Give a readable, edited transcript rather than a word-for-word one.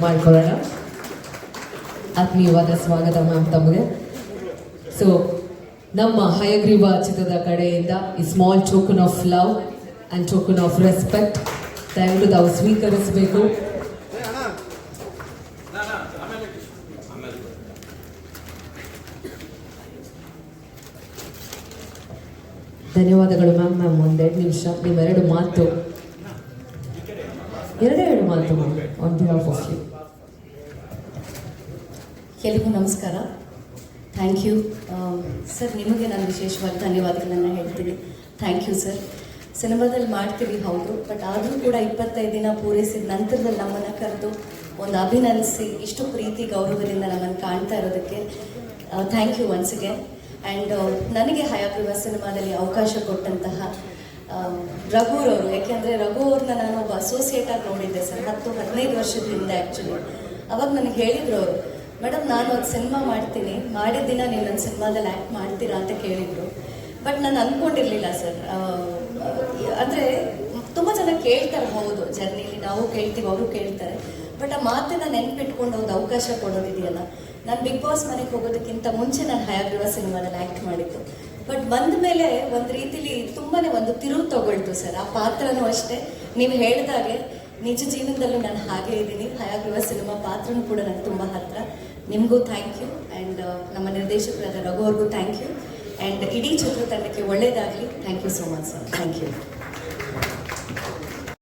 ಮಾಡ್ಕೊಳ್ಳೋಣ. ಆತ್ಮೀಯವಾದ ಸ್ವಾಗತ ಮ್ಯಾಮ್ ತಮಗೆ. ಸೊ ನಮ್ಮ ಹಯಗ್ರೀವ ಚಿತ್ರದ ಕಡೆಯಿಂದ ಈ small token of love and token of respect ದಯವಿಟ್ಟು ತಾವು ಸ್ವೀಕರಿಸಬೇಕು. ಧನ್ಯವಾದಗಳು ಮ್ಯಾಮ್. ಒಂದೆರಡು ನಿಮಿಷ ನೀವೆರಡು ಮಾತು ma'am on behalf of you. ಎಲ್ಲರಿಗೂ ನಮಸ್ಕಾರ. Thank you sir. ನಿಮಗೆ ನಾನು ವಿಶೇಷವಾಗಿ ಧನ್ಯವಾದಗಳನ್ನು ಹೇಳ್ತೀನಿ. Thank you sir. ಸಿನಿಮಾದಲ್ಲಿ ಮಾಡ್ತೀವಿ ಹೌದು, ಬಟ್ ಆದರೂ ಕೂಡ 25 ದಿನ ಪೂರೈಸಿದ ನಂತರದಲ್ಲಿ ನಮ್ಮನ್ನು ಕರೆದು ಒಂದು ಅಭಿನಂದಿಸಿ ಇಷ್ಟು ಪ್ರೀತಿ ಗೌರವದಿಂದ ನಮ್ಮನ್ನು ಕಾಣ್ತಾ ಇರೋದಕ್ಕೆ thank you once again. And ನನಗೆ ಹಯಗ್ರೀವ ಸಿನಿಮಾದಲ್ಲಿ ಅವಕಾಶ ಕೊಟ್ಟಂತಹ ರಘುರವರು, ಯಾಕೆಂದರೆ ರಘು ಅವ್ರನ್ನ ನಾನು ಒಬ್ಬ ಅಸೋಸಿಯೇಟ್ ಆಗಿ ನೋಡಿದ್ದೆ ಸರ್ 10-15 ವರ್ಷದ ಹಿಂದೆ. ಆ್ಯಕ್ಚುಲಿ ಅವಾಗ ನನಗೆ ಹೇಳಿದ್ರು ಅವರು, ಮೇಡಮ್ ನಾನು ಒಂದು ಸಿನಿಮಾ ಮಾಡ್ತೀನಿ, ಮಾಡಿದ ದಿನ ನೀವು ನನ್ನ ಸಿನಿಮಾದಲ್ಲಿ ಆ್ಯಕ್ಟ್ ಮಾಡ್ತೀರಾ ಅಂತ ಕೇಳಿದರು. ಬಟ್ ನಾನು ಅಂದ್ಕೊಂಡಿರಲಿಲ್ಲ ಸರ್. ಅಂದರೆ ತುಂಬ ಜನ ಕೇಳ್ತಾರೆ, ಹೌದು ಜರ್ನಿಲಿ ನಾವು ಕೇಳ್ತೀವಿ, ಅವರು ಕೇಳ್ತಾರೆ, ಬಟ್ ಆ ಮಾತನ್ನ ನೆನ್ಪಿಟ್ಕೊಂಡು ಒಂದು ಅವಕಾಶ ಕೊಡೋದಿದೆಯಲ್ಲ. ನಾನು ಬಿಗ್ ಬಾಸ್ ಮನೆಗೆ ಹೋಗೋದಕ್ಕಿಂತ ಮುಂಚೆ ನಾನು ಹಯಗ್ರೀವ ಸಿನಿಮಾದಲ್ಲಿ ಆ್ಯಕ್ಟ್ ಮಾಡಿದ್ದು. ಬಟ್ ಬಂದ ಮೇಲೆ ಒಂದು ರೀತಿಲಿ ತುಂಬಾ ಒಂದು ತಿರುವು ತಗೊಳ್ತು ಸರ್. ಆ ಪಾತ್ರನೂ ಅಷ್ಟೇ, ನೀವು ಹೇಳಿದಾಗೆ ನಿಜ ಜೀವನದಲ್ಲೂ ನಾನು ಹಾಗೇ ಇದ್ದೀನಿ. ಹಯಗ್ರೀವ ಸಿನಿಮಾ ಪಾತ್ರನೂ ಕೂಡ ನನಗೆ ತುಂಬ ಹತ್ತಿರ. ನಿಮಗೂ ಥ್ಯಾಂಕ್ ಯು. ಆ್ಯಂಡ್ ನಮ್ಮ ನಿರ್ದೇಶಕರಾದ ರಘು ಅವ್ರಿಗೂ ಥ್ಯಾಂಕ್ ಯು. ಆ್ಯಂಡ್ ಇಡೀ ಚಿತ್ರತಂಡಕ್ಕೆ ಒಳ್ಳೆಯದಾಗಲಿ. Thank you so much sir. Thank you.